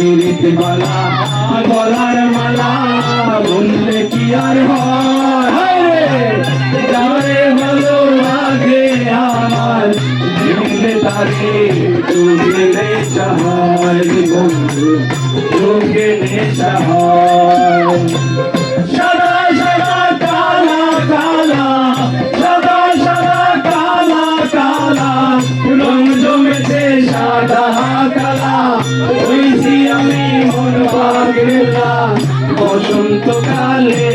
পিরিত বালা গলার মালা বললে কি আর হয় যারে ভালো লাগে আমার জীবনে তারে তোকে নেশা হয় বন্ধু তোকে নেশা হয় সাদা সাদা কালা কালা সাদা সাদা কালা কালা রং জমেছে সাদা কালা হইছি আমি মন পাগলা বসন্তকালে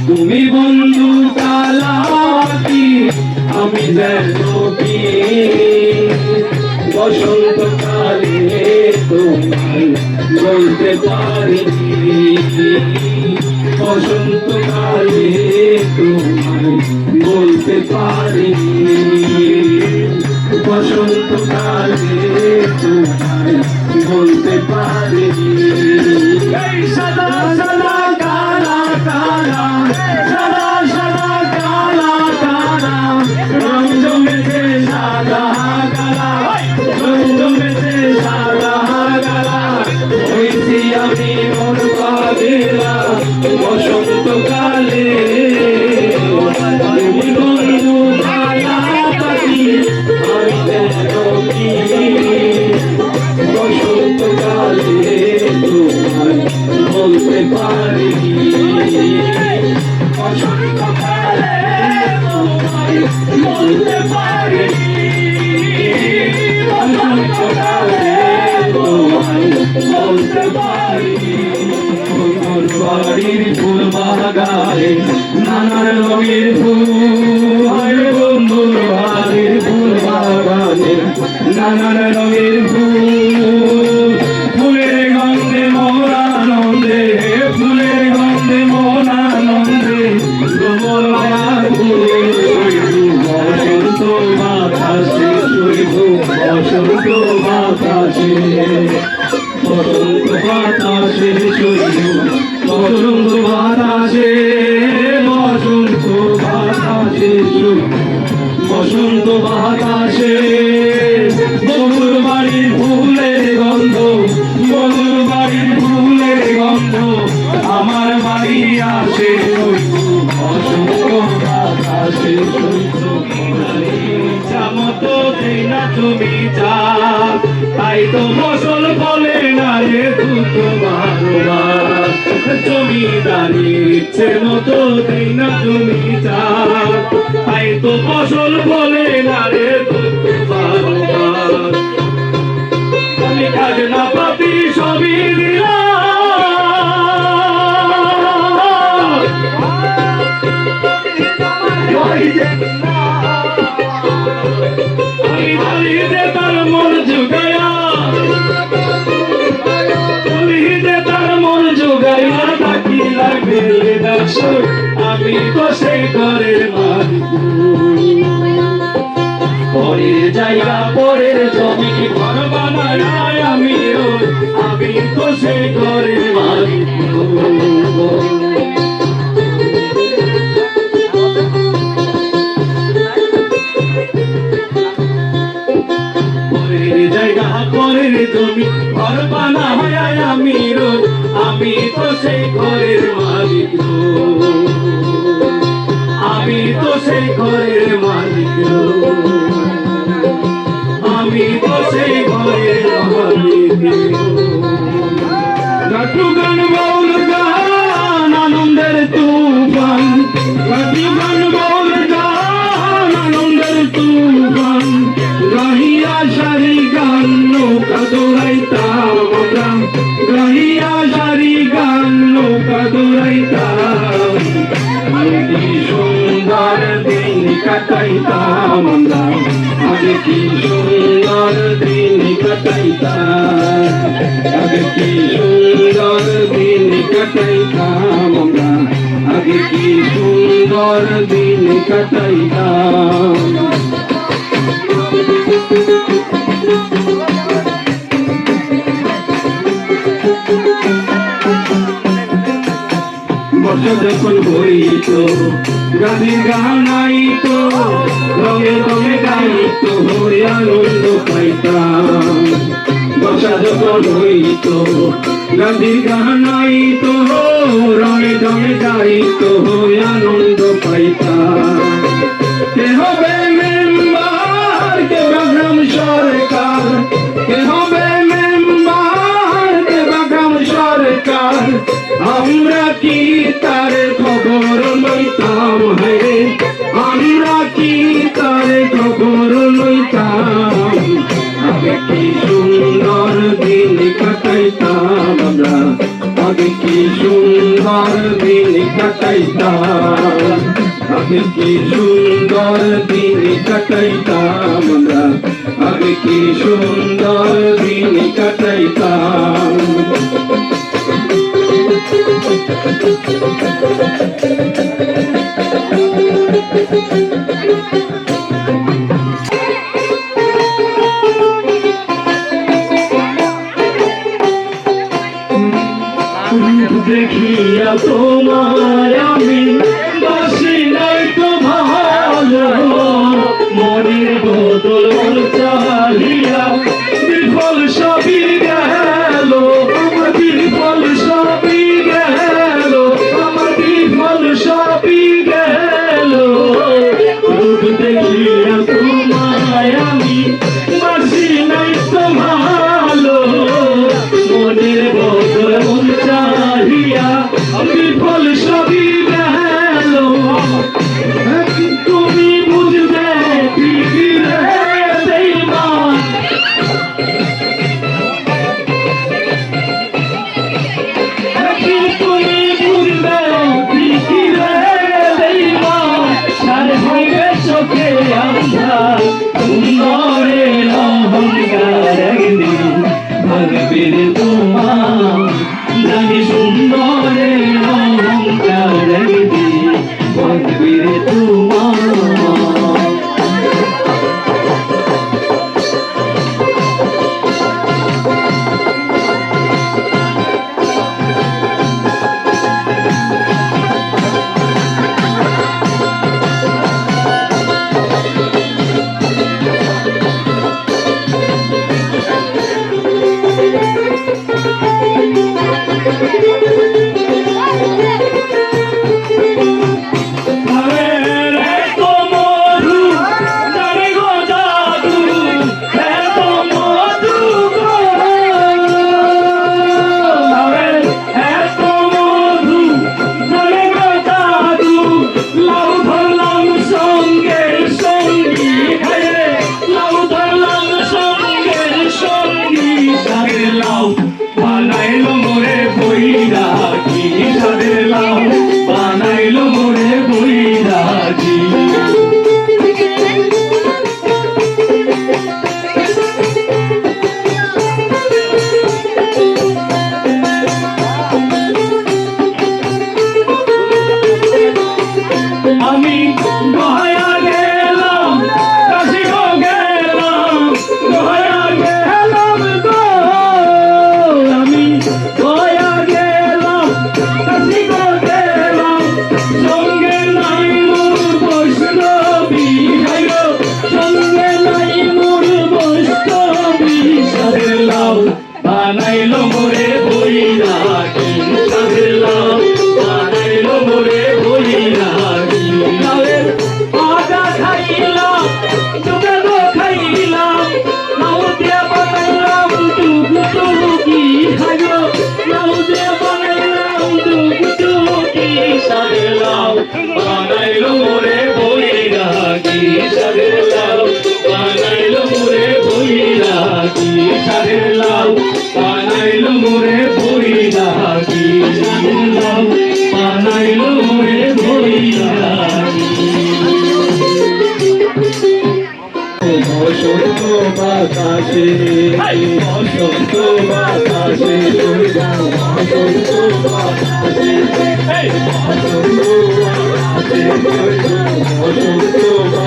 তুমি বন্ধু কালা কি আমি যেন কি বসন্তকালে তোমায় বলতে পারি বসন্তকালে তোমায় বলতে পারি বসন্তকালে তোমায় বলতে পারি সাদা সাদা কালা কালা সাদা সাদা কালা কালা রং জমেছে সাদা কালা রং জমেছে সাদা কালা হইছি আমি মন পাগলা বসন্তকালে তুমি বন্ধু কালা পাখি আমি যেন কি বসন্তকালে তোমায় বলতে পারি বসন্তকালে তোমায় বলতে পারি বসন্তকালে তোমায় বলতে পারি তোমার বাড়ির ফুল বাগানে নানার রঙের ফুল বন্ধুর বাড়ির ফুল বাগানে নানার রঙের ফুল ফুলের গন্ধে মোর আনন্দে ফুলের গন্ধে মোর আনন্দে তোমার মায়ার ফুলে বসন্ত বাতাসে শৈব বসন্ত বাতাসে বসন্ত বাতাসে শৈব বসন্ত বাতাসে বসন্ত বাতাসে শৈব বসন্ত বাতাসে বন্ধুর বাড়ির ফুলের গন্ধ বন্ধুর বাড়ির ফুলের গন্ধ আমার বাড়ি আসে বসন্ত বাতাসে মতো দেই না তুমি চা তাই তো ফসল ফলে না রে জমিদারির ইচ্ছে মতো দেই না তুমি চা তাই তো ফসল ফলে না রে আমি খাজনা পাতি সবই দিলাম আমি যে তার মন জুগায়া তার মন জুগাইয়া বাকি লাগবে আমি তো সেই ঘরের মালিক পরের জায়গা পরের জমি ঘর বানায় আমি তো সেই ঘরের মালিক জায়গা পরের জমি ঘর বানায় আমি তো সেই ঘরের মালিক আমি তো সেই ঘরের মালিক আমি তো সেই ঘরের মালিক গাটু গান বাউল গান আনন্দের তুফান গাটু গান বাউল গান আনন্দের তুফান গাহিয়া সারি গান নৌকা দৌড়াইতাম আমরা গাহিয়া সারি গান নৌকা দৌড়াইতাম কি সুন্দর দিন কাটাইতাম আমরা আগে কি সুন্দর দিন কাটাইতাম আগে কি সুন্দর দিন কাটাইতাম আমরা আগে কি সুন্দর দিন কাটাইতাম বর্ষা যখন বইত গানের গান আইত রঙে রঙে গাইত হরে আনন্দ পাইতাম সাধকন হইতো গান্ধীর গাহানাই তো রঙে রঙে যাইতো আনন্দ পাইতাম কে হবে মেম্বার কে বাগ্রাম সরকার কে হবে মেম্বার কে বাগ্রাম সরকার আমরা কি তার খবর লইতাম হে আমরা কি তার খবর লইতাম আগে কি সুন্দর দিন কাটাইতাম আমরা আগে কি সুন্দর দিন কাটাইতাম আগে কি সুন্দর দিন কাটাইতাম আমরা আগে কি সুন্দর দিন কাটাইতাম দেখিয়া তোমার আমি বাসি নাই তো ভালো মনের বদল চাহিয়া বিফল সবই গেল আমার বিফল সবই গেল আমার বিফল সবই গেল রূপ দেখিয়া তোমায় আমি বাসি নাই তো ভালো মনের বদল চাহিয়া বিফল সবই গেল তুমি বুঝবে ফিরে দেইবা তুমি বুঝবে ফিরে দেইবা সার হইবে চোখে আন্ধা সুন্দরের অহংকার একদিন ভাঙবে তোমার জানি সুন্দরের অহংকার একদিন ভাঙবে তোমার বানাইলো মোরে বৈরাগী সাদের লাউ বানাইলো মোরে বৈরাগী আমি গয়া গেলাম কাশিও গেলাম গয়া গেলাম গো আমি গয়া গেলাম কাশিও গেলাম সঙ্গে নাই মোর বৈষ্ণবী হাইগো সঙ্গে নাই মোর বৈষ্ণবী সাদের লাউ বানাইলো মোরে বৈরাগী সাদের লাউ বানাইলো মোরে বৈরাগী লাউয়ের আটা খাইলাম দুটো খাইলাম লাউ দিয়া বানাইলাম টুকি হাইগো লাউ দিয়া বানাইলাম টুকি সাদের লাউ বানাইলো মোরে বৈরাগী সাদের লাউ বানাইলো মোরে বৈরাগী সাদের লাউ বানাইলো মোরে বৈরাগী সাদের লাউ বানাইলো মোরে বৈরাগী বসন্ত বাতাসে বসন্ত বাতাসে বসন্ত বাতাসে বসন্ত বাতাসে বসন্ত